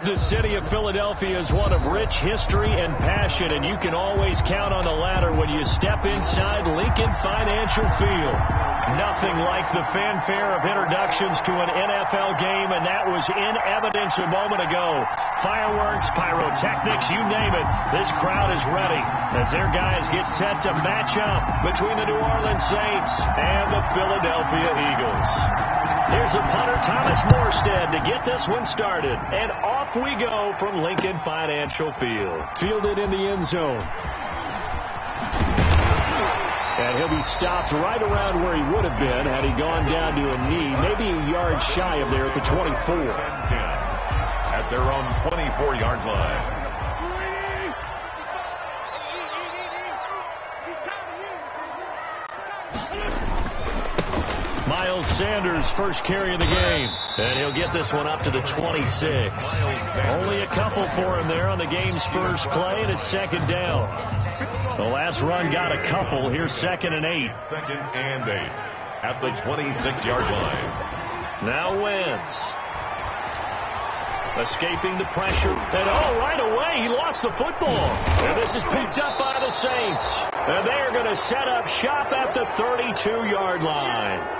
The city of Philadelphia is one of rich history and passion, and you can always count on the latter when you step inside Lincoln Financial Field. Nothing like the fanfare of introductions to an NFL game, and that was in evidence a moment ago. Fireworks, pyrotechnics, you name it. This crowd is ready as their guys get set to match up between the New Orleans Saints and the Philadelphia Eagles. Here's a punter, Thomas Morstead, to get this one started. And off we go from Lincoln Financial Field. Fielded in the end zone. And he'll be stopped right around where he would have been had he gone down to a knee, maybe a yard shy of there at the 24. At their own 24-yard line. Miles Sanders, first carry of the game. And he'll get this one up to the 26. Only a couple for him there on the game's first play, and it's second down. The last run got a couple. Here's 2nd and 8. 2nd and 8 at the 26-yard line. Now Wentz. Escaping the pressure. And right away, he lost the football. And this is picked up by the Saints. And they are going to set up shop at the 32-yard line.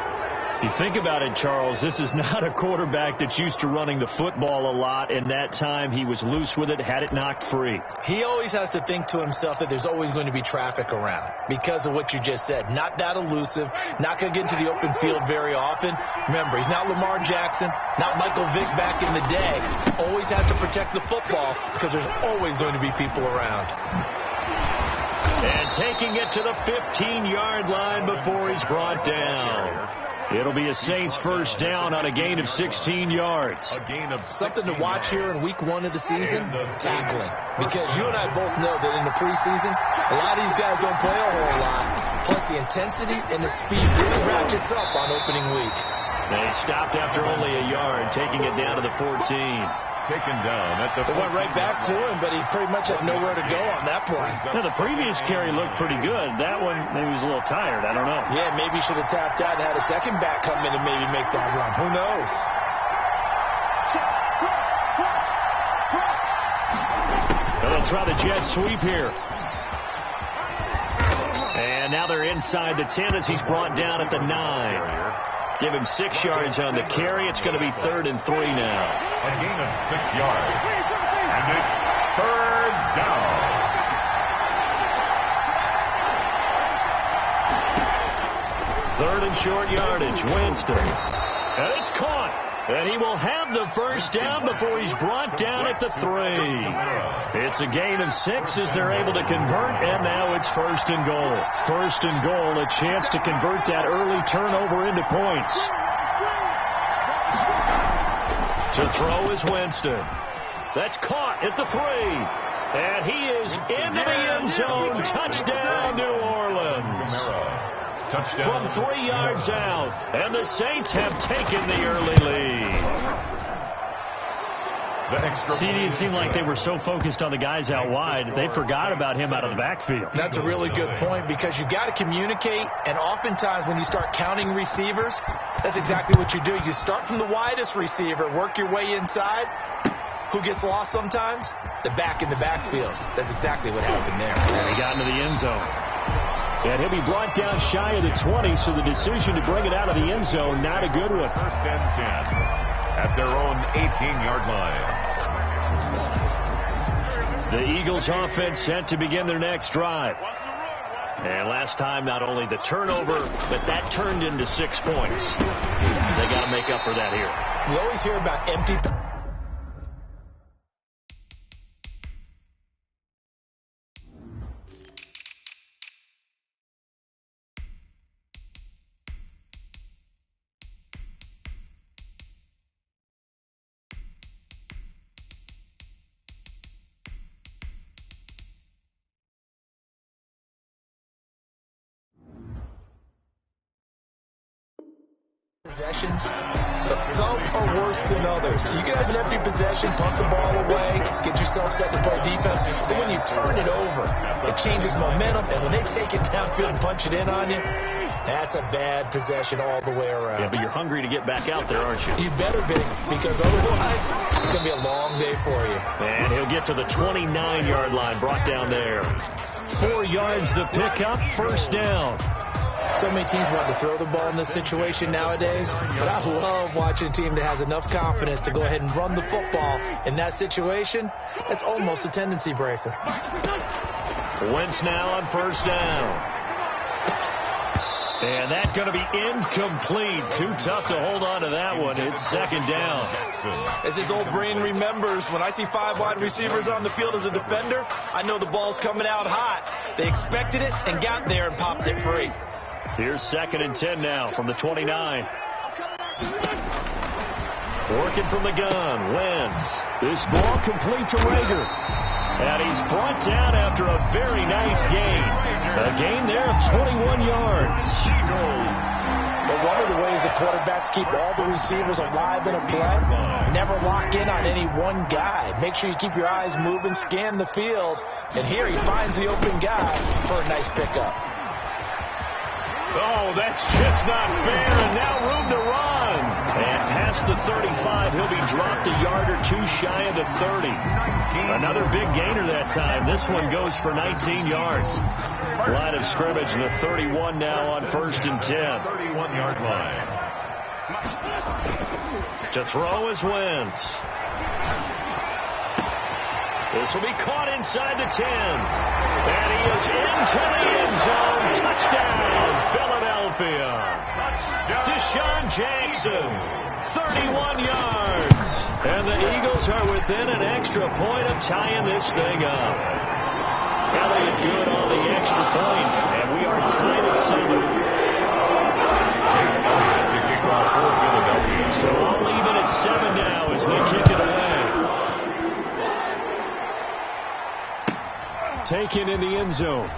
You think about it, Charles, this is not a quarterback that's used to running the football a lot, and that time he was loose with it, had it knocked free. He always has to think to himself that there's always going to be traffic around because of what you just said. Not that elusive, not going to get into the open field very often. Remember, he's not Lamar Jackson, not Michael Vick back in the day. Always has to protect the football because there's always going to be people around. And taking it to the 15-yard line before he's brought down. It'll be a Saints first down on a gain of 16 yards. Something to watch here in week 1 of the season, tackling. Because you and I both know that in the preseason, a lot of these guys don't play a whole lot. Plus the intensity and the speed really ratchets up on opening week. They stopped after only a yard, taking it down to the 14. Taken down at the. It went right back to him, but he pretty much had nowhere to go on that play. Now, the previous carry looked pretty good. That one, maybe he was a little tired. I don't know. Yeah, maybe he should have tapped out and had a second back come in and maybe make that run. Who knows? They'll try the jet sweep here. And now they're inside the 10 as he's brought down at the 9. Give him 6 yards on the carry. It's going to be 3rd and 3 now. A gain of 6 yards. And it's 3rd down. Third and short yardage. Winston. And it's caught. And he will have the first down before he's brought down at the 3. It's a gain of 6 as they're able to convert, and now it's 1st and goal. 1st and goal, a chance to convert that early turnover into points. To throw is Winston. That's caught at the 3. And he is into the end zone. Touchdown, New Orleans. From 3 yards out, and the Saints have taken the early lead. See, it seemed like they were so focused on the guys out wide, they forgot about him out of the backfield. That's a really good point because you got to communicate, and oftentimes when you start counting receivers, that's exactly what you do. You start from the widest receiver, work your way inside. Who gets lost sometimes? The back in the backfield. That's exactly what happened there. And he got into the end zone. And he'll be brought down shy of the 20, so the decision to bring it out of the end zone, not a good one. 1st and 10 at their own 18-yard line. The Eagles offense set to begin their next drive. And last time, not only the turnover, but that turned into 6 points. They got to make up for that here. You always hear about empty... Possessions, but some are worse than others. You can have an empty possession, punt the ball away, get yourself set to play defense, but when you turn it over, it changes momentum, and when they take it downfield and punch it in on you, that's a bad possession all the way around. Yeah, but you're hungry to get back out there, aren't you? You better be, because otherwise, it's going to be a long day for you. And he'll get to the 29-yard line, brought down there. 4 yards the pickup, first down. So many teams want to throw the ball in this situation nowadays, but I love watching a team that has enough confidence to go ahead and run the football in that situation. That's almost a tendency breaker. Wentz now on first down. And that's going to be incomplete. Too tough to hold on to that one. It's second down. As his old brain remembers, when I see 5 wide receivers on the field as a defender, I know the ball's coming out hot. They expected it and got there and popped it free. Here's 2nd and 10 now from the 29. Working from the gun, Wentz. This ball complete to Rager. And he's brought down after a very nice gain. A gain there of 21 yards. But one of the ways the quarterbacks keep all the receivers alive in a play, never lock in on any one guy. Make sure you keep your eyes moving, scan the field. And here he finds the open guy for a nice pickup. Oh, that's just not fair, and now room to run. And past the 35, he'll be dropped a yard or two shy of the 30. Another big gainer that time. This one goes for 19 yards. Line of scrimmage, the 31 now on 1st and 10. 31-yard line. To throw is Wentz. This will be caught inside the 10. And he is into the end zone. Touchdown, Philadelphia. Deshaun Jackson, 31 yards. And the Eagles are within an extra point of tying this thing up. Elliott good on the extra point. And we are tied at 7. To kick off for Philadelphia. So I'll leave it at 7 now as they kick it away. Taken in the end zone.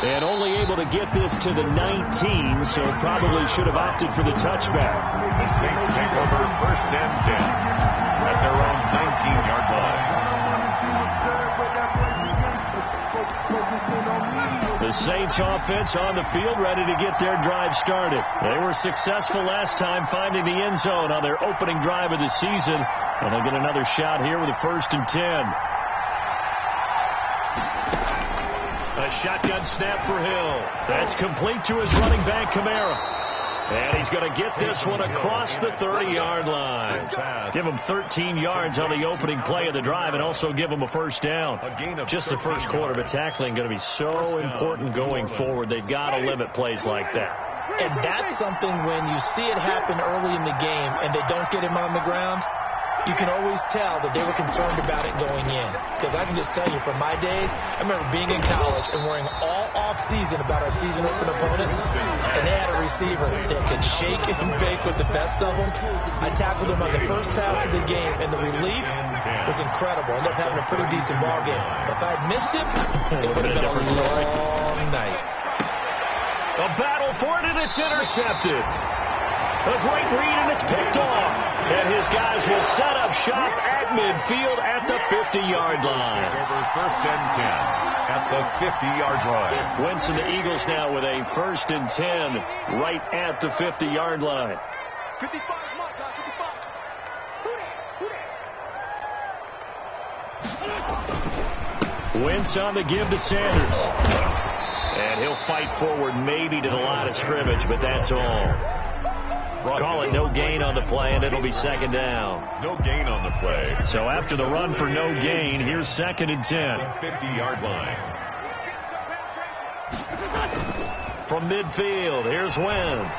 And only able to get this to the 19, so probably should have opted for the touchback. The Saints take over 1st and 10 at their own 19-yard line. The Saints offense on the field, ready to get their drive started. They were successful last time finding the end zone on their opening drive of the season, and they'll get another shot here with a 1st and 10. A shotgun snap for Hill. That's complete to his running back, Kamara. And he's going to get this one across the 30-yard line. Give him 13 yards on the opening play of the drive and also give him a first down. Just the first quarter, but tackling going to be so important going forward. They've got to limit plays like that. And that's something when you see it happen early in the game and they don't get him on the ground, you can always tell that they were concerned about it going in. Because I can just tell you from my days, I remember being in college and worrying all off-season about our season open opponent, and they had a receiver that could shake and bake with the best of them. I tackled him on the first pass of the game, and the relief was incredible. I ended up having a pretty decent ball game. But if I had missed him, it would have been a long night. A battle for it, and it's intercepted. A great read, and it's picked off. And his guys will set up shop at midfield at the 50-yard line. Over 1st and 10 at the 50-yard line. Wentz and the Eagles now with a 1st and 10 right at the 50-yard line. 55, mark, 55. Wentz on the give to Sanders. And he'll fight forward maybe to the line of scrimmage, but that's all. Call it no gain on the play, and it'll be 2nd down. No gain on the play. So after the run for no gain, here's 2nd and 10. 50-yard line. From midfield, here's Wentz.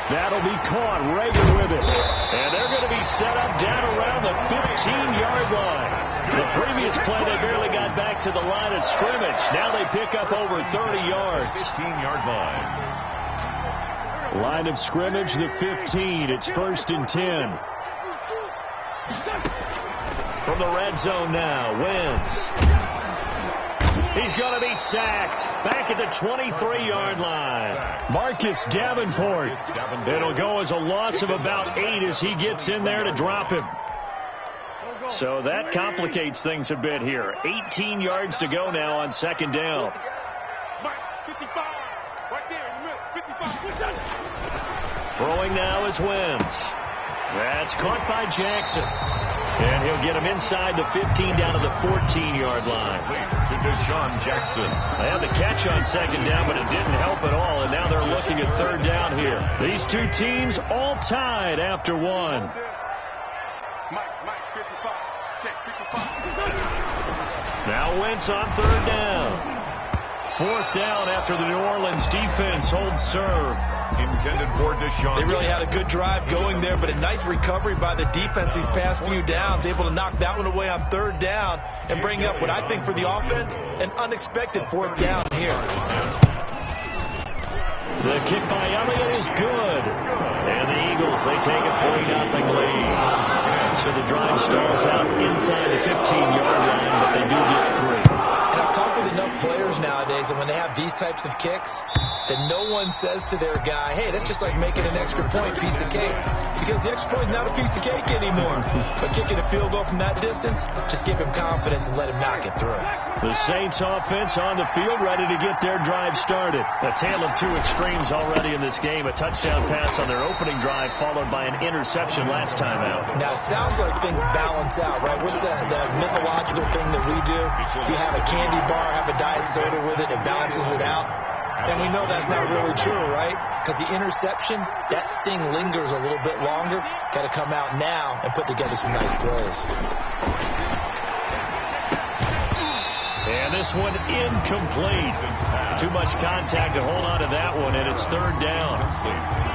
That'll be caught. Rager with it. And they're going to be set up down around the 15-yard line. The previous play, they barely got back to the line of scrimmage. Now they pick up over 30 yards. 15-yard line. Line of scrimmage, the 15. It's 1st and 10. From the red zone now, Wentz. He's going to be sacked back at the 23-yard line. Marcus Davenport. It'll go as a loss of about 8 as he gets in there to drop him. So that complicates things a bit here. 18 yards to go now on second down. Throwing now is Wentz. That's caught by Jackson. And he'll get him inside the 15 down to the 14-yard line. To Deshaun Jackson. They had the catch on second down, but it didn't help at all, and now they're looking at third down here. These two teams all tied after one. Now Wentz on third down. Fourth down after the New Orleans defense holds serve. Intended for Deshaun. They really had a good drive going there, but a nice recovery by the defense these past few downs, able to knock that one away on third down and bring up what I think for the offense, an unexpected fourth down here. The kick by Elliott is good. And the Eagles, they take a 3-0 lead. So the drive stalls out inside the 15-yard line, but they do get 3. And I've talked with enough players nowadays, and when they have these types of kicks, that no one says to their guy, hey, that's just like making an extra point, piece of cake. Because the extra point is not a piece of cake anymore. But kicking a field goal from that distance, just give him confidence and let him knock it through. The Saints offense on the field, ready to get their drive started. A tale of two extremes already in this game. A touchdown pass on their opening drive, followed by an interception last time out. Now, it sounds like things balance out, right? What's that mythological thing that we do? If you have a candy bar, have a diet soda with it, it balances it out. And we know that's not really true, right? Because the interception, that sting lingers a little bit longer. Got to come out now and put together some nice plays. And this one incomplete. Too much contact to hold on to that one, and it's third down.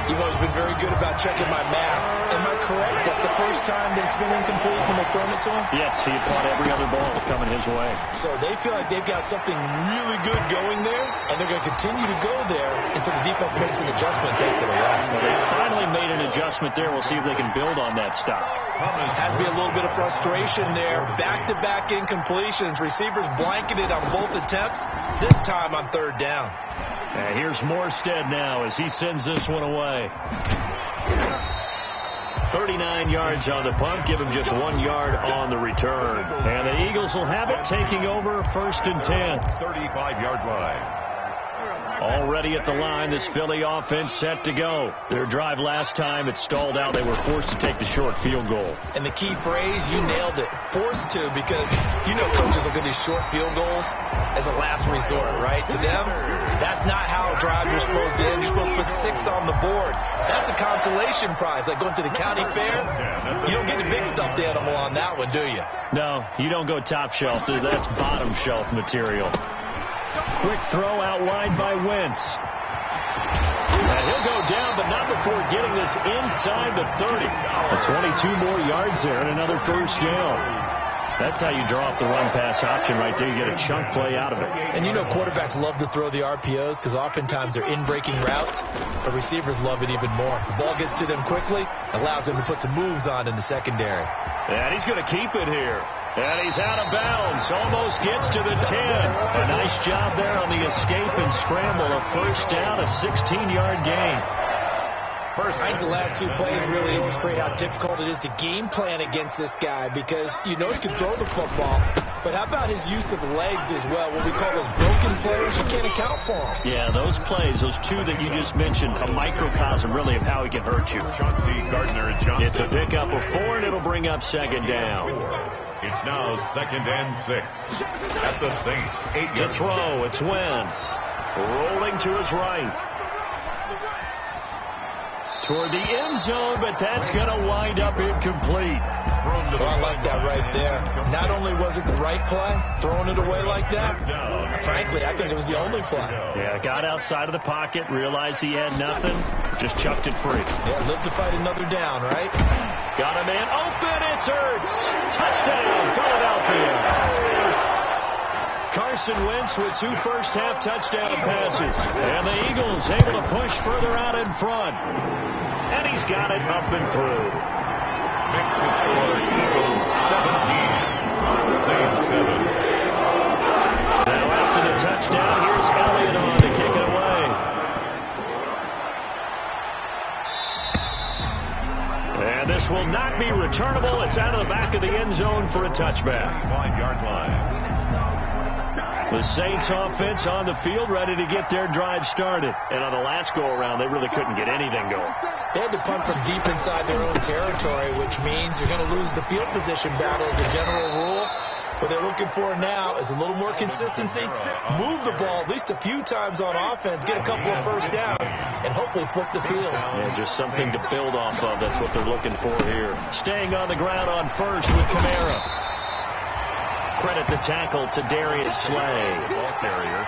You've always been very good about checking my math. Am I correct? That's the first time that it's been incomplete when they've thrown it to him? Yes, he had caught every other ball coming his way. So they feel like they've got something really good going there, and they're going to continue to go there until the defense makes an adjustment and takes it away. Well, they finally made an adjustment there. We'll see if they can build on that stop. Has to be a little bit of frustration there. Back-to-back incompletions. Receivers blanketed on both attempts, this time on third down. And here's Morstead now as he sends this one away. 39 yards on the punt, give him just 1 yard on the return. And the Eagles will have it, taking over first and 10. 35-yard line. Already at the line, this Philly offense set to go. Their drive last time, it stalled out. They were forced to take the short field goal. And the key phrase, you nailed it. Forced to, because you know coaches look at these short field goals as a last resort, right? To them, that's not how drives are supposed to end. You're supposed to put 6 on the board. That's a consolation prize, like going to the county fair. You don't get the big stuffed animal on that one, do you? No, you don't go top shelf. That's bottom shelf material. Quick throw out wide by Wentz. And he'll go down, but not before getting this inside the 30. 22 more yards there and another first down. That's how you draw up the run-pass option right there. You get a chunk play out of it. And you know quarterbacks love to throw the RPOs because oftentimes they're in-breaking routes, but receivers love it even more. The ball gets to them quickly, allows them to put some moves on in the secondary. And he's going to keep it here. And he's out of bounds. Almost gets to the 10. A nice job there on the escape and scramble. A first down, a 16-yard gain. I think the last two plays really illustrate how difficult it is to game plan against this guy because you know he can throw the football, but how about his use of legs as well? What we call those broken plays, you can't account for them. Yeah, those plays, those two that you just mentioned, a microcosm really of how he can hurt you. Chauncey Gardner-Johnson. It's a pickup of 4, and it'll bring up second down. It's now 2nd and 6 at the Saints 8-yard To throw, it's Wentz. Rolling to his right. Toward the end zone, but that's going to wind up incomplete. Well, I like that right there. Not only was it the right play, throwing it away like that, frankly, I think it was the only play. Yeah, got outside of the pocket, realized he had nothing, just chucked it free. Yeah, live to fight another down, right? Got a man open, it's Ertz. Touchdown, Philadelphia. Carson Wentz with 2 first-half touchdown passes. And the Eagles able to push further out in front. And he's got it up and through. Makes the score Eagles 17, Saints 7. Now after the touchdown, here's Elliott on to kick it away. And this will not be returnable. It's out of the back of the end zone for a touchback. 5-yard line. The Saints offense on the field ready to get their drive started. And on the last go-around, they really couldn't get anything going. They had to punt from deep inside their own territory, which means you're going to lose the field position battle as a general rule. What they're looking for now is a little more consistency, move the ball at least a few times on offense, get a couple of first downs, and hopefully flip the field. Yeah, just something to build off of. That's what they're looking for here. Staying on the ground on first with Kamara. Credit the tackle to Darius Slay. Ball carrier.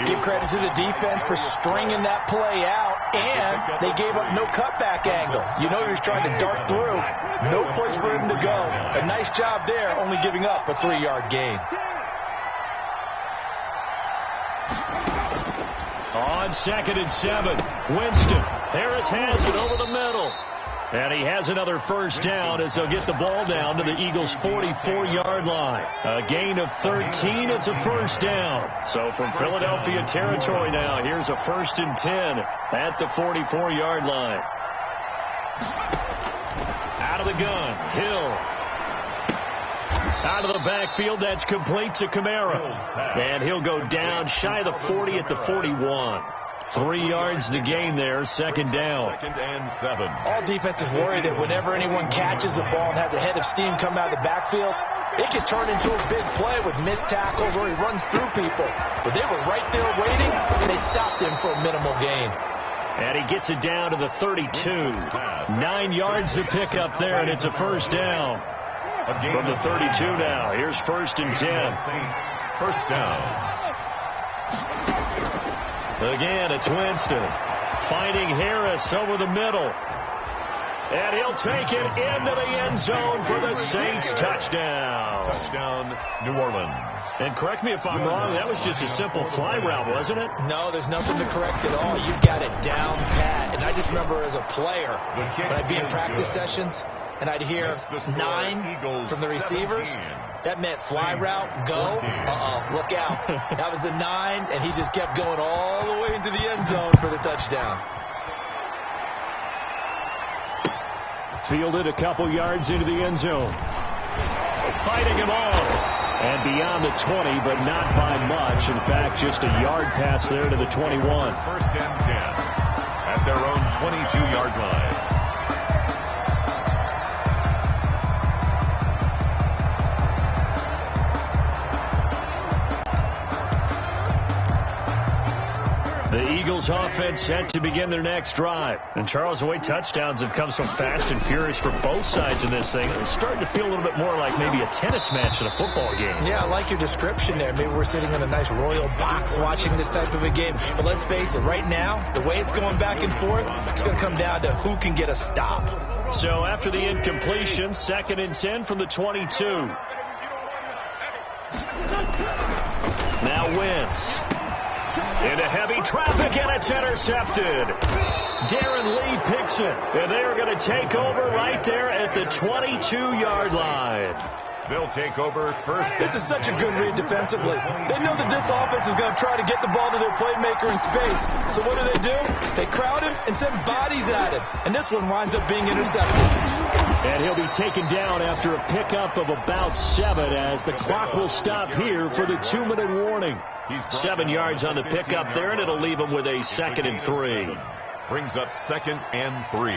Give credit to the defense for stringing that play out, and they gave up no cutback angle. You know he was trying to dart through. No place for him to go. A nice job there, only giving up a 3-yard gain. On 2nd and 7, Winston. Harris has it over the middle. And he has another first down as they'll get the ball down to the Eagles' 44-yard line. A gain of 13. It's a first down. So from Philadelphia territory now, here's a 1st and 10 at the 44-yard line. Out of the gun, Hill. Out of the backfield, that's complete to Kamara. And he'll go down shy of the 40 at the 41. 3 yards the gain there, 2nd down. 2nd and 7. All defenses worry that whenever anyone catches the ball and has a head of steam come out of the backfield, it could turn into a big play with missed tackles or he runs through people. But they were right there waiting, and they stopped him for a minimal gain. And he gets it down to the 32. 9 yards to pick up there, and it's a first down. From the 32 now, here's 1st and 10. First down. Again, it's Winston finding Harris over the middle. And he'll take it into the end zone for the Saints touchdown. Touchdown, New Orleans. And correct me if I'm wrong, that was just a simple fly route, wasn't it? No, there's nothing to correct at all. You've got it down pat. And I just remember as a player, when I'd be in practice sessions, and I'd hear 9 from the receivers. That meant fly route, go. Look out. That was the 9, and he just kept going all the way into the end zone for the touchdown. Fielded a couple yards into the end zone. Fighting him off. And beyond the 20, but not by much. In fact, just a yard pass there to the 21. 1st and 10 at their own 22-yard line. The Eagles offense set to begin their next drive. And Charles, the way touchdowns have come so fast and furious for both sides in this thing, it's starting to feel a little bit more like maybe a tennis match than a football game. Yeah, I like your description there. Maybe we're sitting in a nice royal box watching this type of a game. But let's face it, right now, the way it's going back and forth, it's going to come down to who can get a stop. So after the incompletion, 2nd and 10 from the 22. Now Wentz. Into heavy traffic, and it's intercepted. Darren Lee picks it, and they are going to take over right there at the 22-yard line. They'll take over first. This is such a good read defensively. They know that this offense is going to try to get the ball to their playmaker in space. So what do? They crowd him and send bodies at him. And this one winds up being intercepted. And he'll be taken down after a pickup of about 7 as the clock will stop here for the 2-minute warning. 7 yards on the pickup there, and it'll leave him with a 2nd and 3. Brings up 2nd and 3.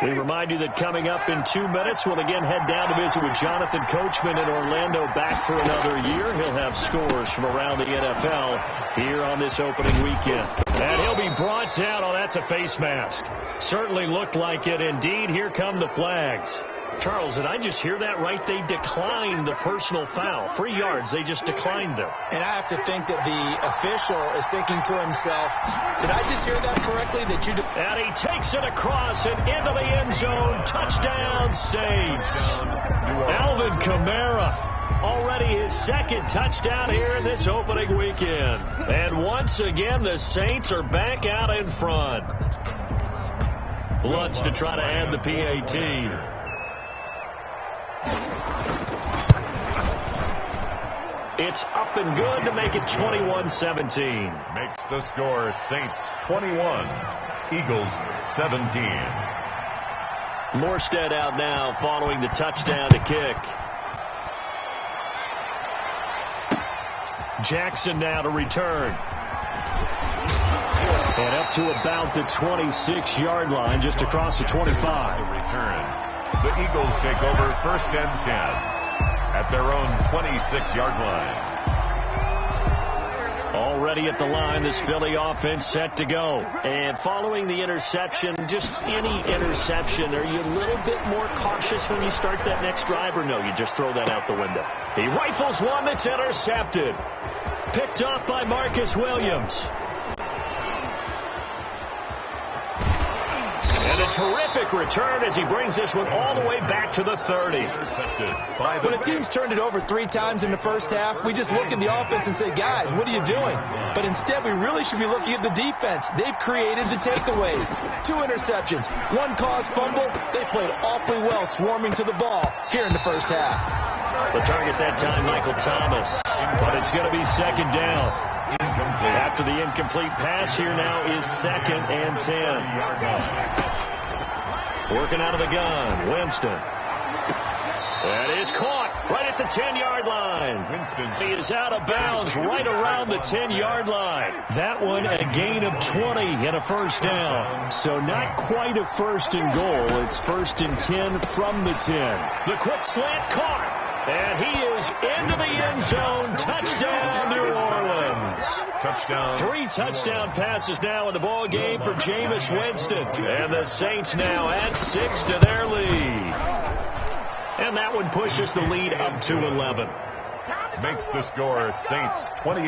We remind you that coming up in 2 minutes, we'll again head down to visit with Jonathan Coachman in Orlando, back for another year. He'll have scores from around the NFL here on this opening weekend. And he'll be brought down. Oh, that's a face mask. Certainly looked like it. Indeed, here come the flags. Charles, did I just hear that right? They declined the personal foul. 3 yards, they just declined them. And I have to think that the official is thinking to himself, did I just hear that correctly? And he takes it across and into the end zone. Touchdown, Saints. Alvin Kamara, already his 2nd touchdown here in this opening weekend. And once again, the Saints are back out in front. Lutz to try to add the PAT. It's up and good to make it 21-17. Makes the score Saints 21, Eagles 17. Morstead out now following the touchdown to kick. Jackson now to return. And up to about the 26-yard line, just across the 25. Return. The Eagles take over 1st and 10 at their own 26-yard line. Already at the line, this Philly offense set to go. And following the interception, just any interception, are you a little bit more cautious when you start that next drive, or no, you just throw that out the window? He rifles one that's intercepted. Picked off by Marcus Williams. And a terrific return as he brings this one all the way back to the 30. When a team's turned it over 3 times in the first half, we just look at the offense and say, guys, what are you doing? But instead, we really should be looking at the defense. They've created the takeaways. 2 interceptions, 1 caused fumble. They played awfully well swarming to the ball here in the first half. The target that time, Michael Thomas. But it's going to be 2nd down. After the incomplete pass, here now is 2nd and 10. Working out of the gun, Winston. That is caught right at the 10-yard line. He is out of bounds right around the 10-yard line. That one a gain of 20 and a 1st down. So not quite a 1st and goal. It's 1st and 10 from the 10. The quick slant caught. And he is into the end zone. Touchdown, New Orleans. Touchdown. 3 touchdown passes now in the ball game for Jameis Winston. And the Saints now add 6 to their lead. And that one pushes the lead up to 11. Makes the score Saints 28,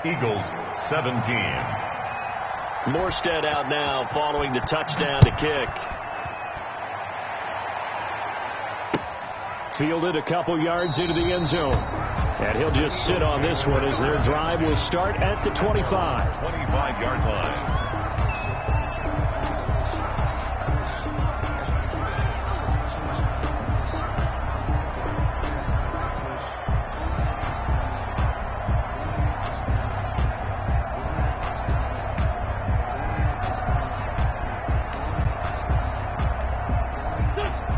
Eagles 17. Morstead out now following the touchdown to kick. Fielded a couple yards into the end zone. And he'll just sit on this one as their drive will start at the 25. 25-yard line.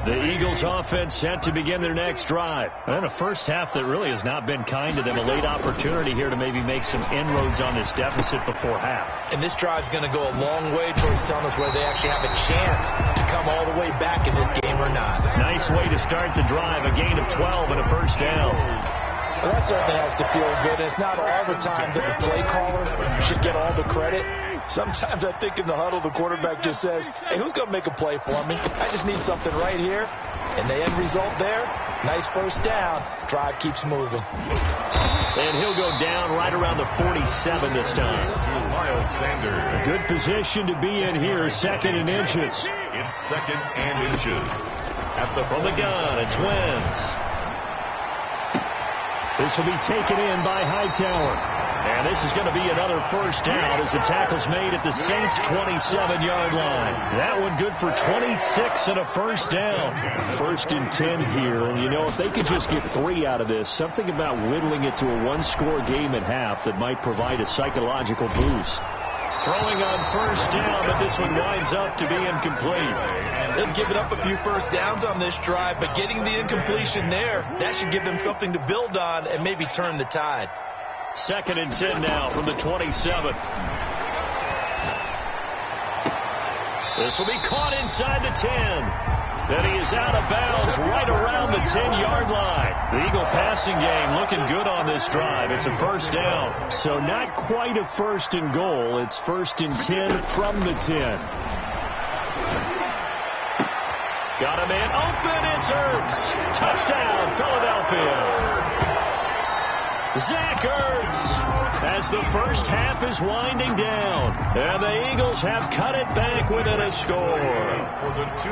The Eagles offense set to begin their next drive. And a first half that really has not been kind to them. A late opportunity here to maybe make some inroads on this deficit before half. And this drive's going to go a long way towards telling us whether they actually have a chance to come all the way back in this game or not. Nice way to start the drive. A gain of 12 and a 1st down. Well, that certainly has to feel good. And it's not all the time that the play caller should get all the credit. Sometimes I think in the huddle, the quarterback just says, hey, who's going to make a play for me? I just need something right here. And the end result there, nice 1st down. Drive keeps moving. And he'll go down right around the 47 this time. Miles Sanders. Good position to be in here, 2nd and inches. It's 2nd and inches. From the gun, it's Wentz. This will be taken in by Hightower. And this is going to be another 1st down as the tackle's made at the Saints' 27-yard line. That one good for 26 and a 1st down. 1st and 10 here. And, you know, if they could just get 3 out of this, something about whittling it to a 1-score game at half that might provide a psychological boost. Throwing on 1st down, but this one winds up to be incomplete. They've given up a few 1st downs on this drive, but getting the incompletion there, that should give them something to build on and maybe turn the tide. 2nd and 10 now from the 27. This will be caught inside the 10. Then he is out of bounds right around the 10-yard line. The Eagle passing game looking good on this drive. It's a 1st down. So not quite a 1st and goal. It's 1st and 10 from the 10. Got a man open. It's Ertz. Touchdown, Philadelphia. Zach Ertz as the first half is winding down. And the Eagles have cut it back within a score.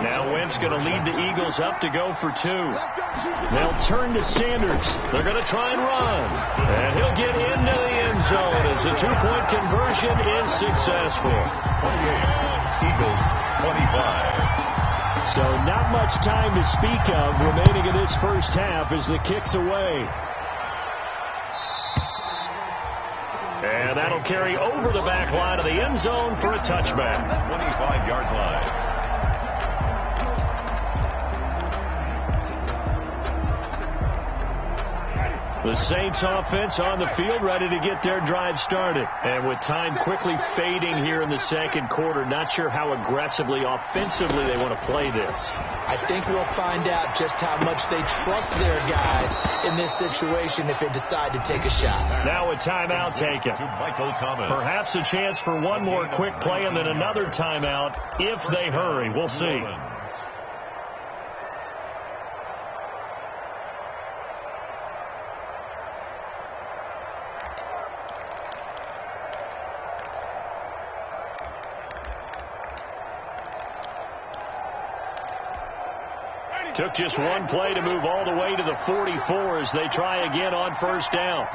Now Wentz going to lead the Eagles up to go for 2. They'll turn to Sanders. They're going to try and run. And he'll get into the end zone as the 2-point conversion is successful. 28, Eagles 25. So not much time to speak of remaining in this first half as the kick's away. And that'll carry over the back line of the end zone for a touchback. 25-yard line. The Saints offense on the field, ready to get their drive started. And with time quickly fading here in the second quarter, not sure how aggressively, offensively they want to play this. I think we'll find out just how much they trust their guys in this situation if they decide to take a shot. Now a timeout taken. To Michael Thomas. Perhaps a chance for one more quick play and then another timeout if they hurry. We'll see. Took just one play to move all the way to the 44 as they try again on first down.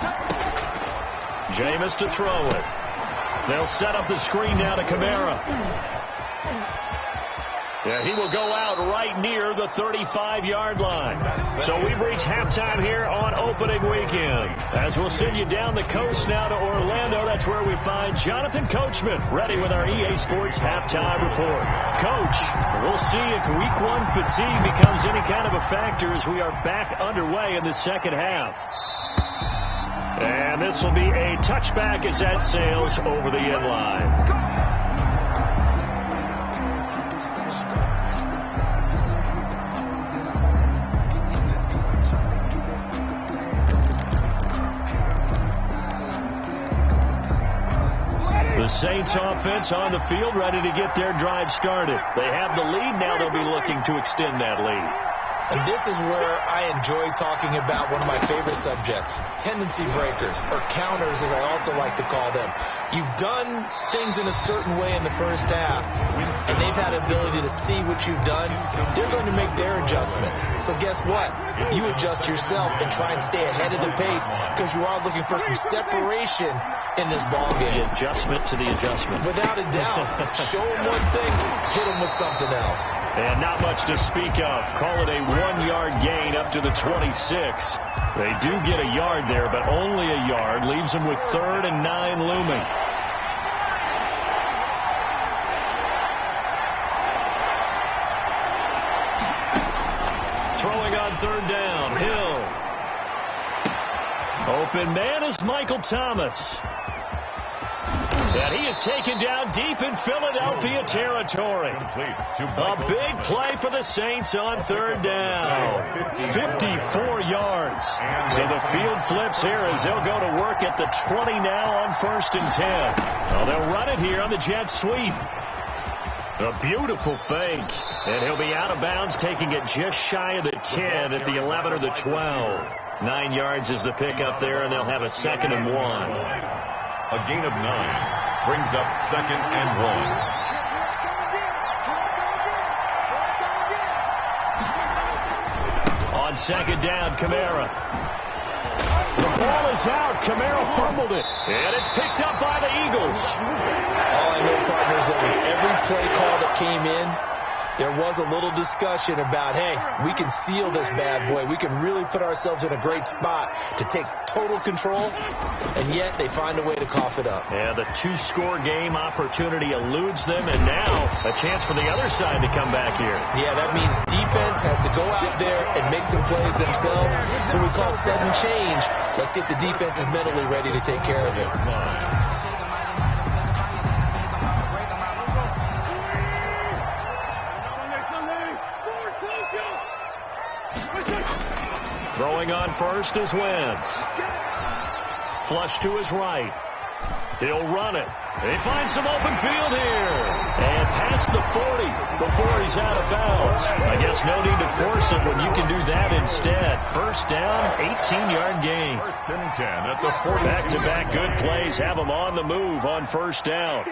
Jameis to throw it. They'll set up the screen now to Kamara. Yeah, he will go out right near the 35-yard line. So we've reached halftime here on opening weekend. As we'll send you down the coast now to Orlando, that's where we find Jonathan Coachman ready with our EA Sports halftime report. Coach, we'll see if week one fatigue becomes any kind of a factor as we are back underway in the second half. And this will be a touchback as that sails over the end line. Saints offense on the field, ready to get their drive started. They have the lead. Now they'll be looking to extend that lead. And this is where I enjoy talking about one of my favorite subjects, tendency breakers, or counters as I also like to call them. You've done things in a certain way in the first half, and they've had the ability to see what you've done. They're going to make their adjustments. So guess what? You adjust yourself and try and stay ahead of the pace because you are looking for some separation in this ball game. The adjustment to the adjustment. Without a doubt. Show them one thing, hit them with something else. And not much to speak of. Call it a 1-yard gain up to the 26. They do get a yard there, but only a yard. Leaves them with 3rd and 9 looming. Throwing on 3rd down. Hill. Open man is Michael Thomas. And he is taken down deep in Philadelphia territory. A big play for the Saints on 3rd down. 54 yards. So the field flips here as they'll go to work at the 20 now on 1st and 10. Well, they'll run it here on the jet sweep. A beautiful fake. And he'll be out of bounds, taking it just shy of the 10 at the 11 or the 12. 9 yards is the pickup there, and they'll have a 2nd and 1. A gain of 9 brings up 2nd and 1. On 2nd down, Kamara. The ball is out. Kamara fumbled it. And it's picked up by the Eagles. All I know, partners, that with every play call that came in, there was a little discussion about, hey, we can seal this bad boy. We can really put ourselves in a great spot to take total control, and yet they find a way to cough it up. Yeah, the 2-score game opportunity eludes them, and now a chance for the other side to come back here. Yeah, that means defense has to go out there and make some plays themselves. So we call sudden change. Let's see if the defense is mentally ready to take care of it. Throwing on first is Wentz. Flush to his right. He'll run it. He finds some open field here. And past the 40 before he's out of bounds. I guess no need to force it when you can do that instead. 1st down, 18-yard gain. 1st and 10 at the 40. Back-to-back good plays have him on the move on 1st down.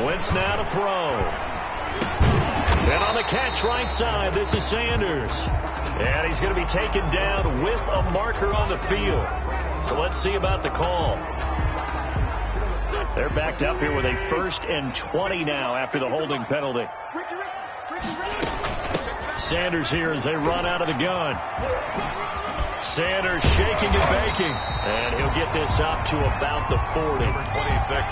Wentz now to throw. And on the catch right side, this is Sanders. And he's going to be taken down with a marker on the field. So let's see about the call. They're backed up here with a 1st and 20 now after the holding penalty. Sanders here as they run out of the gun. Sanders shaking and baking. And he'll get this up to about the 40.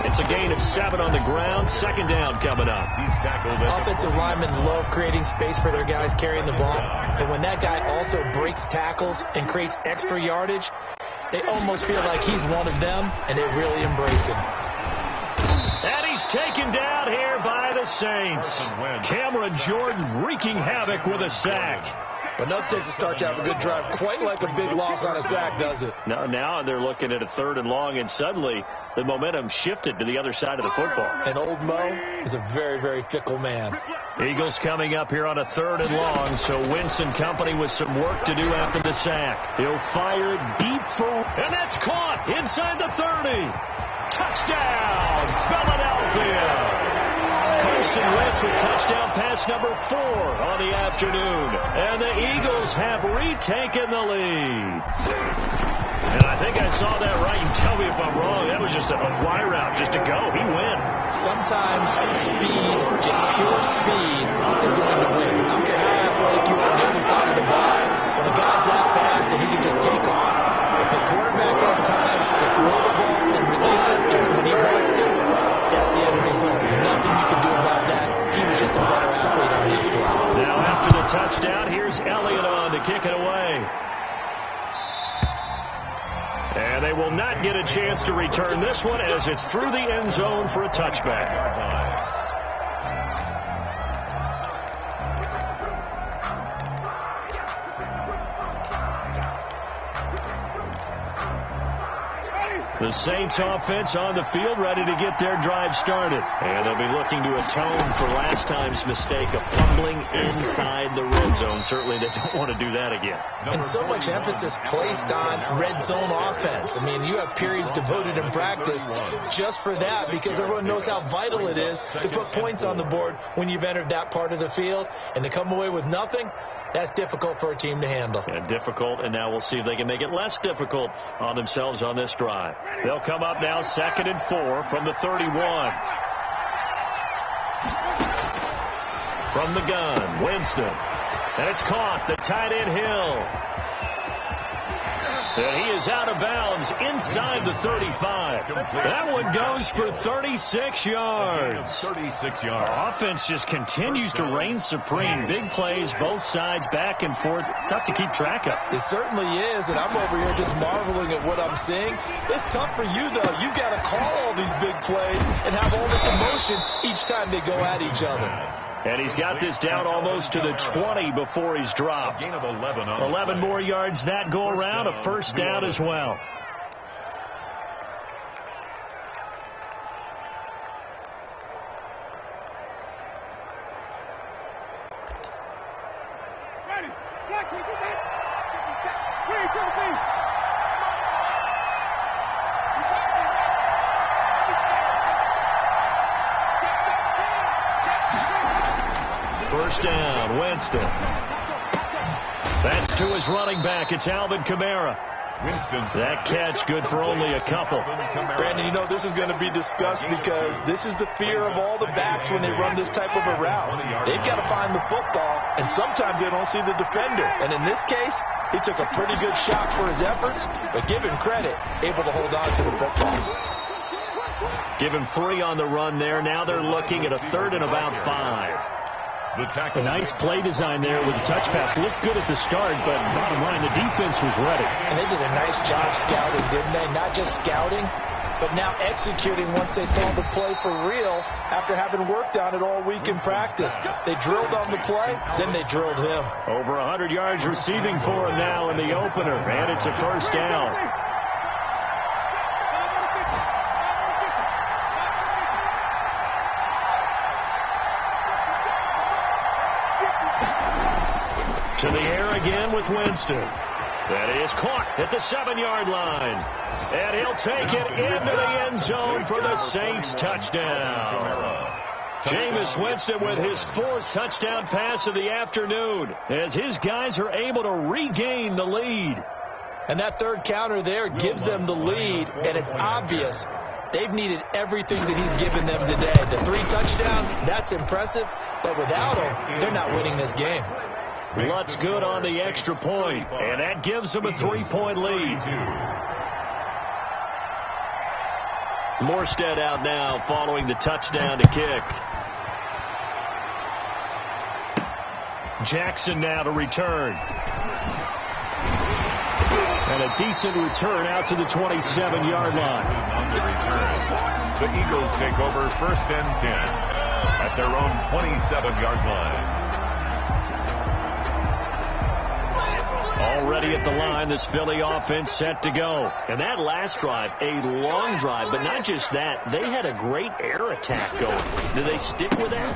It's a gain of 7 on the ground. Second down coming up. He's tackled. Offensive linemen love creating space for their guys carrying the ball. But when that guy also breaks tackles and creates extra yardage, they almost feel like he's one of them, and they really embrace him. And he's taken down here by the Saints. Cameron Jordan wreaking havoc with a sack. But nothing takes a start to have a good drive quite like a big loss on a sack, does it? Now they're looking at a 3rd and long, and suddenly the momentum shifted to the other side of the football. And old Mo is a very, very fickle man. Eagles coming up here on a 3rd and long, so Winston company with some work to do after the sack. He'll fire deep for, and that's caught inside the 30. Touchdown, Philadelphia. Carson Wentz with touchdown pass number 4 on the afternoon. And the Eagles have retaken the lead. And I think I saw that right. You tell me if I'm wrong. That was just a fly route just to go. He win. Sometimes speed, just pure speed, is going to win. I don't care how athletic you are on the other side of the ball. When a guy's that fast and he can just take off, if the quarterback has time to throw the ball and release it when he wants to, that's the end result. Nothing you can do about that. He was just a better athlete on that play. Now after the touchdown, here's Elliott on to kick it away. And they will not get a chance to return this one as it's through the end zone for a touchback. The Saints offense on the field ready to get their drive started. And they'll be looking to atone for last time's mistake of fumbling inside the red zone. Certainly they don't want to do that again. And so much emphasis placed on red zone offense. I mean, you have periods devoted in practice just for that because everyone knows how vital it is to put points on the board when you've entered that part of the field. And to come away with nothing, that's difficult for a team to handle. Yeah, difficult, and now we'll see if they can make it less difficult on themselves on this drive. They'll come up now 2nd and 4 from the 31. From the gun, Winston. And it's caught, the tight end Hill. And he is out of bounds inside the 35. That one goes for 36 yards. 36 yards. Offense just continues to reign supreme. Big plays, both sides, back and forth. Tough to keep track of. It certainly is, and I'm over here just marveling at what I'm seeing. It's tough for you, though. You got to call all these big plays and have all this emotion each time they go at each other. And he's got this down almost to the 20 before he's dropped. Gain of 11. 11 more yards that go around, a first down as well. First down, Winston. That's to his running back. It's Alvin Kamara. Winston's that catch good for only a couple. Brandon, you know this is going to be discussed because this is the fear of all the backs when they run this type of a route. They've got to find the football, and sometimes they don't see the defender. And in this case, he took a pretty good shot for his efforts, but give him credit, able to hold on to the football. Give him 3 on the run there. Now they're looking at a 3rd and about 5. A nice play design there with the touch pass. Looked good at the start, but bottom line, the defense was ready. And they did a nice job scouting, didn't they? Not just scouting, but now executing once they saw the play for real after having worked on it all week in practice. They drilled on the play, then they drilled him. Over 100 yards receiving for him now in the opener, and it's a first down. To the air again with Winston. That is caught at the 7-yard line. And he'll take it into the end zone for the Saints touchdown. Jameis Winston with his 4th touchdown pass of the afternoon as his guys are able to regain the lead. And that 3rd counter there gives them the lead, and it's obvious they've needed everything that he's given them today. The 3 touchdowns, that's impressive, but without him, they're not winning this game. Lutz good on the extra point, and that gives them a 3-point lead. Morstead out now following the touchdown to kick. Jackson now to return. And a decent return out to the 27-yard line. On the return, the Eagles take over 1st and 10 at their own 27-yard line. Already at the line, this Philly offense set to go. And that last drive, a long drive, but not just that. They had a great air attack going. Do they stick with that?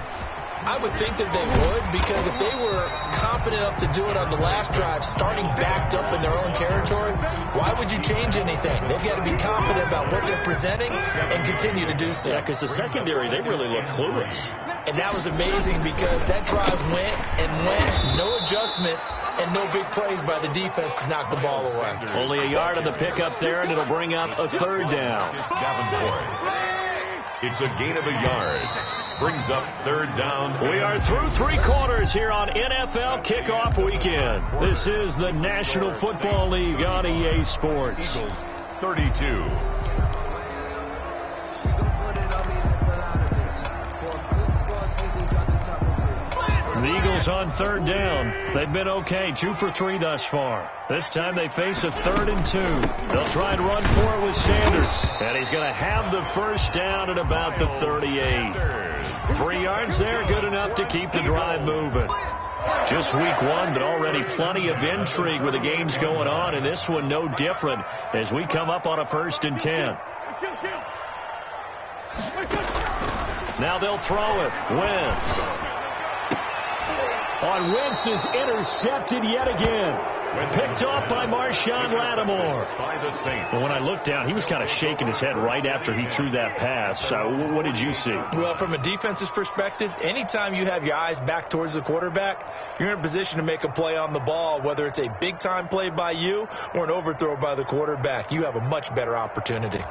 I would think that they would, because if they were confident enough to do it on the last drive, starting backed up in their own territory, why would you change anything? They've got to be confident about what they're presenting and continue to do so. Yeah, because the secondary, they really look clueless. And that was amazing because that drive went and went, no adjustments and no big plays by the defense to knock the ball away. Only a yard on the pickup there, and it'll bring up a 3rd down. It's Davenport. It's a gain of a yard. Brings up 3rd down. We are through 3 quarters here on NFL Kickoff Weekend. This is the National Football League on EA Sports. Eagles 32. The Eagles on 3rd down. They've been okay, 2 for 3 thus far. This time they face a 3rd and 2. They'll try and run for it with Sanders. And he's going to have the 1st down at about the 38. 3 yards there, good enough to keep the drive moving. Just week 1, but already plenty of intrigue with the games going on, and this one no different as we come up on a 1st and 10. Now they'll throw it. Wentz. On Wentz is intercepted yet again. Picked off by Marshawn Lattimore. By the Saints. Well, when I looked down, he was kind of shaking his head right after he threw that pass. What did you see? Well, from a defense's perspective, anytime you have your eyes back towards the quarterback, you're in a position to make a play on the ball, whether it's a big-time play by you or an overthrow by the quarterback. You have a much better opportunity.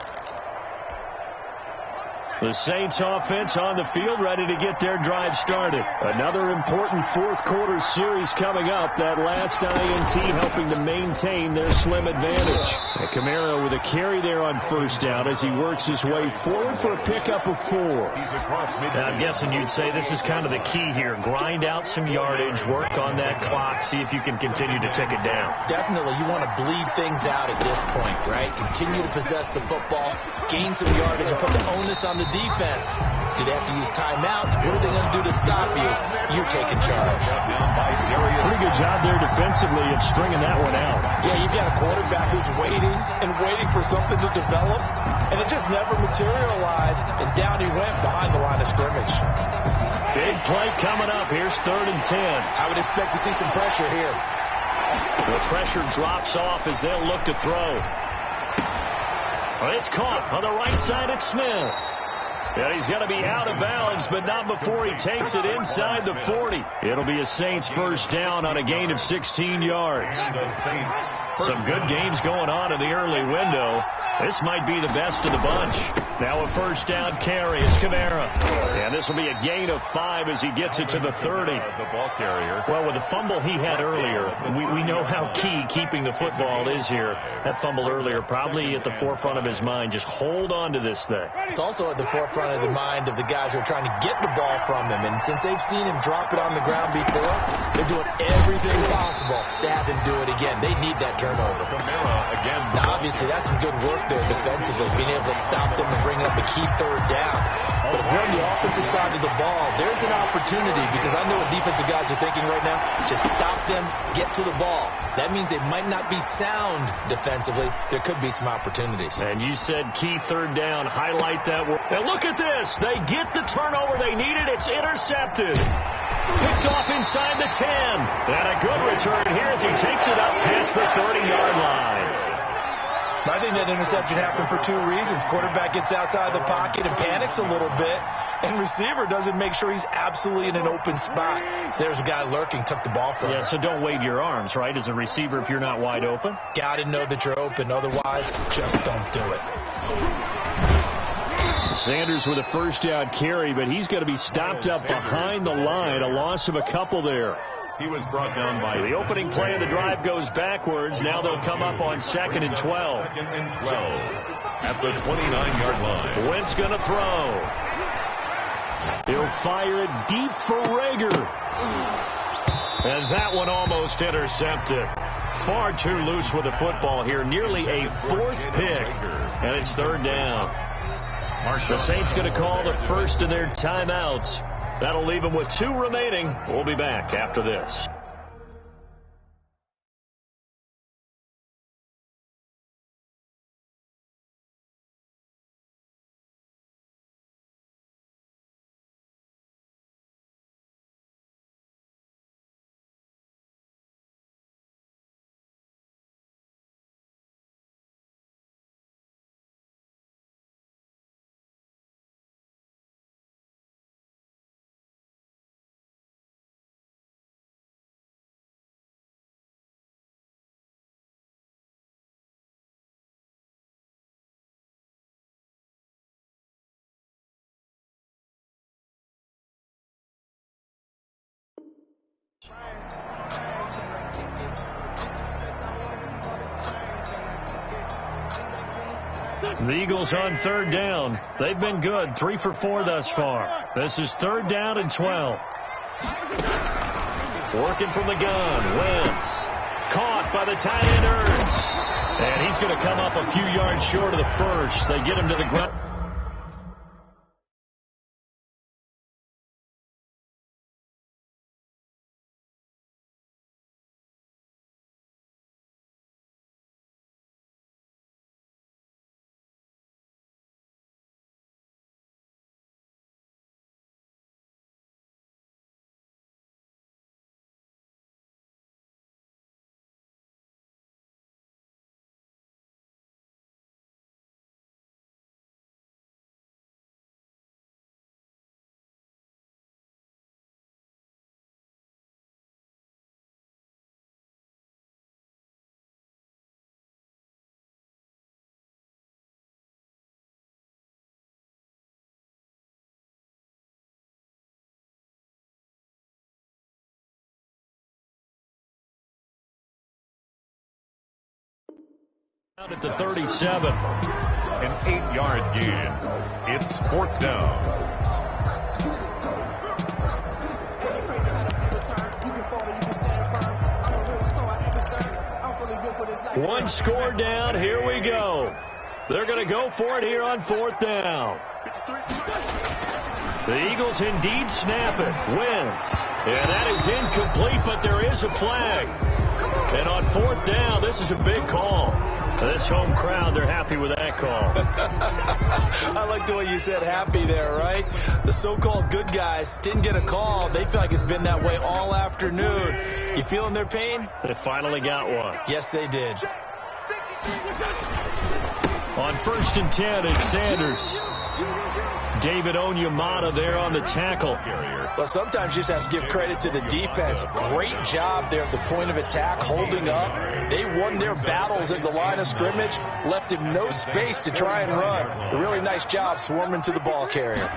The Saints offense on the field, ready to get their drive started. Another important 4th quarter series coming up. That last INT helping to maintain their slim advantage. And Kamara with a carry there on 1st down as he works his way forward for a pickup of 4. Now, I'm guessing you'd say this is kind of the key here. Grind out some yardage, work on that clock, see if you can continue to tick it down. Definitely, you want to bleed things out at this point, right? Continue to possess the football, gain some yardage, and put the onus on the defense. Do they have to use timeouts? What are they going to do to stop you? You're taking charge. Pretty good job there defensively of stringing that one out. Yeah, you've got a quarterback who's waiting and waiting for something to develop, and it just never materialized, and down he went behind the line of scrimmage. Big play coming up. Here's 3rd and 10. I would expect to see some pressure here. The pressure drops off as they'll look to throw. Well, it's caught on the right side at Smith. And he's going to be out of bounds, but not before he takes it inside the 40. It'll be a Saints 1st down on a gain of 16 yards. Some good games going on in the early window. This might be the best of the bunch. Now a 1st down carry. It's Kamara. And this will be a gain of 5 as he gets it to the 30. The ball carrier. Well, with the fumble he had earlier, we know how key keeping the football is here. That fumble earlier probably at the forefront of his mind. Just hold on to this thing. It's also at the forefront of the mind of the guys who are trying to get the ball from him. And since they've seen him drop it on the ground before, they're doing everything possible to have him do it again. They need that turnover. Kamara again. Now, obviously, that's some good work there defensively, being able to stop them and bring up a key 3rd down. But if you're on the offensive side of the ball, there's an opportunity, because I know what defensive guys are thinking right now. Just stop them, get to the ball. That means they might not be sound defensively. There could be some opportunities. And you said key 3rd down. Highlight that word. Now look at this. They get the turnover they needed. It's intercepted. Picked off inside the 10. And a good return here as he takes it up past the 30-yard line. I think that interception happened for 2 reasons. Quarterback gets outside the pocket and panics a little bit, and receiver doesn't make sure he's absolutely in an open spot. So there's a guy lurking, took the ball from him. Yeah, so don't wave your arms, right, as a receiver if you're not wide open? Got to know that you're open. Otherwise, just don't do it. Sanders with a 1st down carry, but he's going to be stopped up behind the line. A loss of a couple there. He was brought down by... So the opening play of the drive goes backwards. Now they'll come up on 2nd and 12. 2nd and 12 at the 29-yard line. Wentz going to throw. He'll fire it deep for Rager. And that one almost intercepted. Far too loose with the football here. Nearly a 4th pick. And it's 3rd down. The Saints going to call the first of their timeouts. That'll leave them with 2 remaining. We'll be back after this. The Eagles on 3rd down. They've been good. 3 for 4 thus far. This is 3rd down and 12. Working from the gun. Wentz. Caught by the tight end Ertz. And he's going to come up a few yards short of the first. They get him to the ground. At the 37. An 8-yard gain. It's 4th down. One score down. Here we go. They're going to go for it here on 4th down. The Eagles indeed snap it. Wentz. And that is incomplete, but there is a flag. And on 4th down, this is a big call. This home crowd, they're happy with that call. I like the way you said happy there, right? The so-called good guys didn't get a call. They feel like it's been that way all afternoon. You feeling their pain? They finally got one. Yes, they did. On 1st and 10, it's Sanders. David Onyemata there on the tackle. Well, sometimes you just have to give credit to the defense. Great job there at the point of attack, holding up. They won their battles at the line of scrimmage, left him no space to try and run. A really nice job swarming to the ball carrier.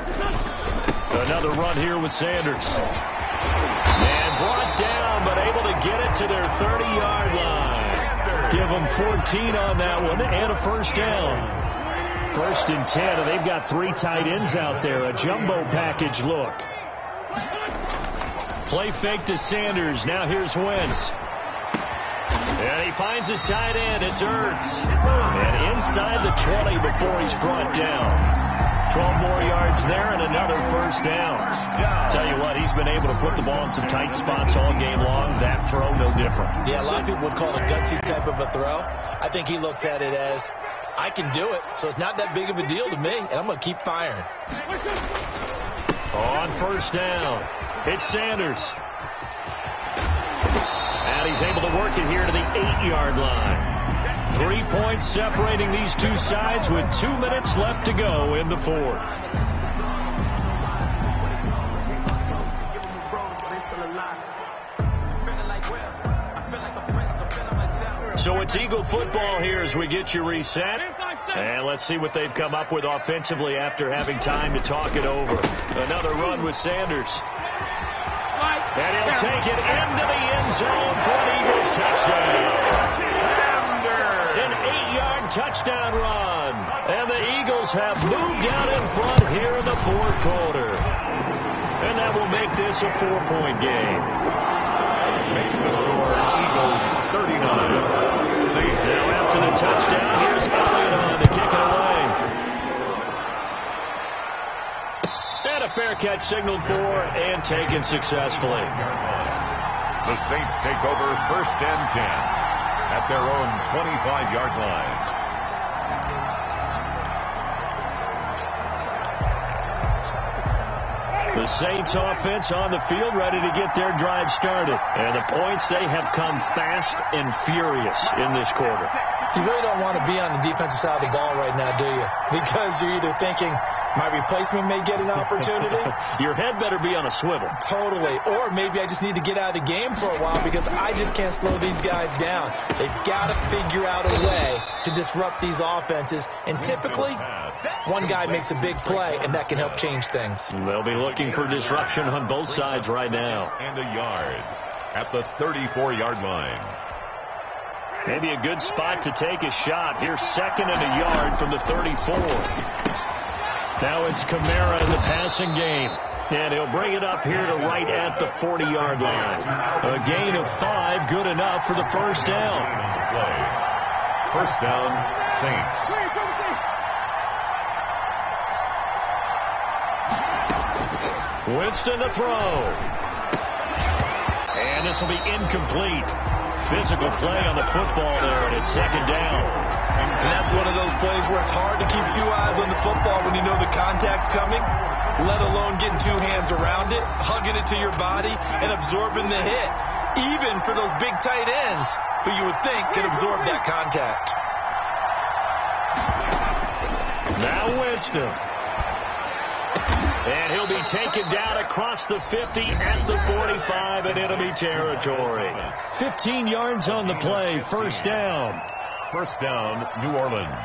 Another run here with Sanders. And brought down, but able to get it to their 30-yard line. Give them 14 on that one and a 1st down. 1st and 10, and they've got 3 tight ends out there. A jumbo package look. Play fake to Sanders. Now here's Wentz. And he finds his tight end. It's Ertz. And inside the 20 before he's brought down. 12 more yards there and another 1st down. Tell you what, he's been able to put the ball in some tight spots all game long. That throw, no different. Yeah, a lot of people would call it a gutsy type of a throw. I think he looks at it as, I can do it, so it's not that big of a deal to me, and I'm going to keep firing. On 1st down, it's Sanders. And he's able to work it here to the 8-yard line. 3 points separating these two sides with 2 minutes left to go in the 4th. So it's Eagle football here as we get you reset. And let's see what they've come up with offensively after having time to talk it over. Another run with Sanders. Right. And he'll take it into the end zone for an Eagles touchdown. An 8-yard touchdown run. And the Eagles have moved out in front here in the fourth quarter. And that will make this a 4-point game. Makes the score Eagles 39. Saints. Now after the touchdown, here's Elliott on to kick it away. And a fair catch signaled for and taken successfully. The Saints take over 1st and 10 at their own 25-yard line. The Saints offense on the field ready to get their drive started. And the points, they have come fast and furious in this quarter. You really don't want to be on the defensive side of the ball right now, do you? Because you're either thinking, my replacement may get an opportunity. Your head better be on a swivel. Totally. Or maybe I just need to get out of the game for a while because I just can't slow these guys down. They've got to figure out a way to disrupt these offenses. And typically, one guy makes a big play, and that can help change things. They'll be looking for disruption on both sides right now. And a yard at the 34-yard line. Maybe a good spot to take a shot. Here's 2nd and a yard from the 34. Now it's Kamara in the passing game. And he'll bring it up here to right at the 40-yard line. A gain of 5, good enough for the first down. First down, Saints. Winston to throw. And this will be incomplete. Physical play on the football there, and it's 2nd down. And that's one of those plays where it's hard to keep 2 eyes on the football when you know the contact's coming, let alone getting 2 hands around it, hugging it to your body, and absorbing the hit. Even for those big tight ends who you would think could absorb that contact. Now Winston. And he'll be taken down across the 50 at the 45 in enemy territory. 15 yards on the play, first down. First down, New Orleans.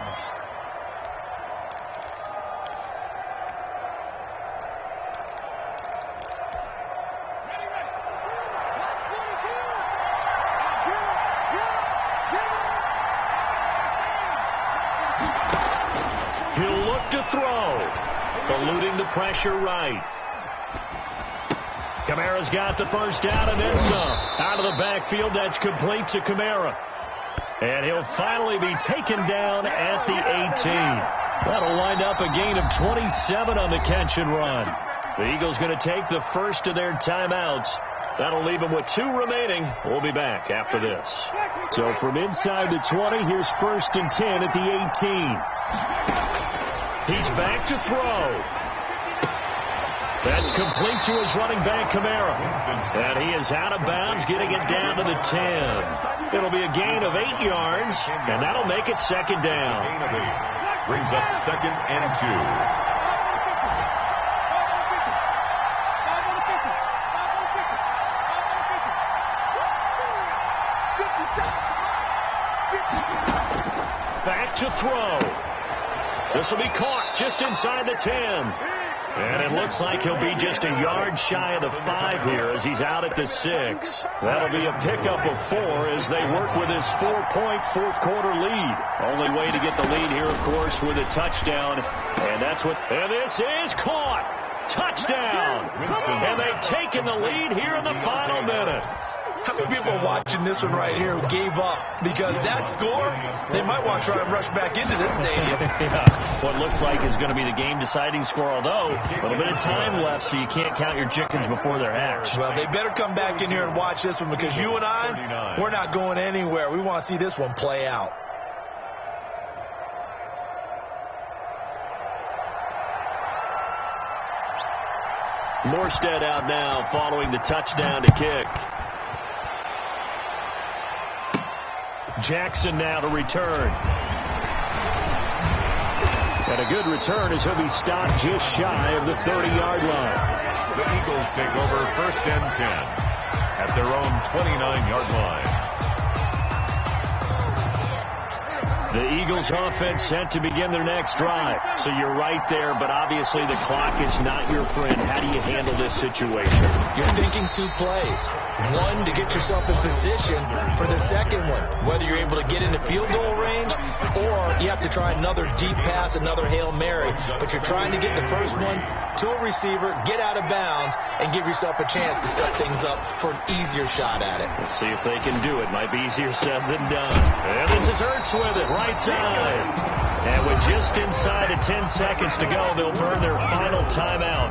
He'll look to throw. Eluding the pressure right. Kamara's got the first down and then some. Out of the backfield, that's complete to Kamara. And he'll finally be taken down at the 18. That'll wind up a gain of 27 on the catch and run. The Eagles going to take the first of their timeouts. That'll leave them with 2 remaining. We'll be back after this. So from inside the 20, here's 1st and 10 at the 18. He's back to throw. That's complete to his running back, Kamara. And he is out of bounds, getting it down to the 10. It'll be a gain of 8 yards, and that'll make it 2nd down. Gain of 8. Brings up 2nd and 2. Back to throw. This will be caught just inside the 10. And it looks like he'll be just a yard shy of the 5 here as he's out at the 6. That'll be a pickup of 4 as they work with his 4-point fourth quarter lead. Only way to get the lead here, of course, with a touchdown. And that's what, and this is caught. Touchdown. And they've taken the lead here in the final minute. How many people are watching this one right here who gave up? Because that score, they might want to try and rush back into this stadium. Yeah. What looks like is going to be the game-deciding score, although a little bit of time left, so you can't count your chickens before they're hatched. Well, they better come back in here and watch this one because you and I, we're not going anywhere. We want to see this one play out. Morstead out now following the touchdown to kick. Jackson now to return. And a good return as he'll be stopped just shy of the 30-yard line. The Eagles take over 1st and 10 at their own 29-yard line. The Eagles offense set to begin their next drive. So you're right there, but obviously the clock is not your friend. How do you handle this situation? You're thinking 2 plays. One, to get yourself in position for the second one, whether you're able to get into field goal range or you have to try another deep pass, another Hail Mary. But you're trying to get the first one to a receiver, get out of bounds, and give yourself a chance to set things up for an easier shot at it. Let's see if they can do it. Might be easier said than done. And this is Ertz with it, right side. And with just inside of 10 seconds to go, they'll burn their final timeout.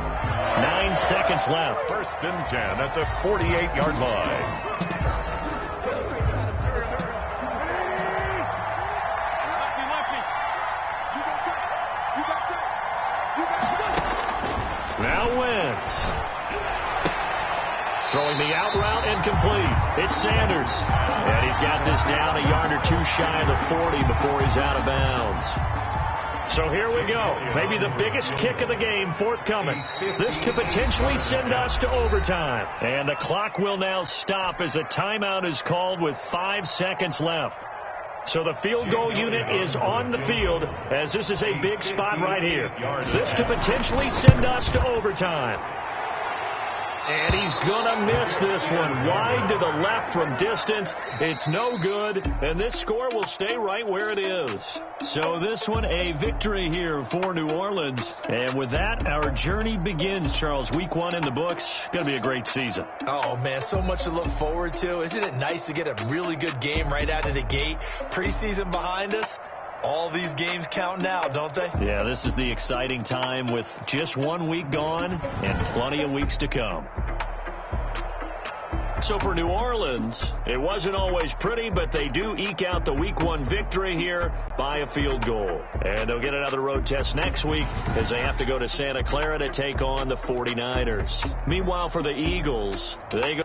9 seconds left. 1st and 10 at the 48-yard line. Now Wentz. Throwing the out route incomplete. It's Sanders. And he's got this down a yard or 2 shy of the 40 before he's out of bounds. So here we go. Maybe the biggest kick of the game forthcoming. This could potentially send us to overtime. And the clock will now stop as a timeout is called with 5 seconds left. So the field goal unit is on the field as this is a big spot right here. This could potentially send us to overtime. And he's going to miss this one. Wide to the left from distance. It's no good. And this score will stay right where it is. So this one, a victory here for New Orleans. And with that, our journey begins, Charles. Week 1 in the books. Going to be a great season. Oh, man, so much to look forward to. Isn't it nice to get a really good game right out of the gate? Preseason behind us. All these games count now, don't they? Yeah, this is the exciting time with just 1 week gone and plenty of weeks to come. So for New Orleans, it wasn't always pretty, but they do eke out the Week 1 victory here by a field goal. And they'll get another road test next week as they have to go to Santa Clara to take on the 49ers. Meanwhile, for the Eagles, they go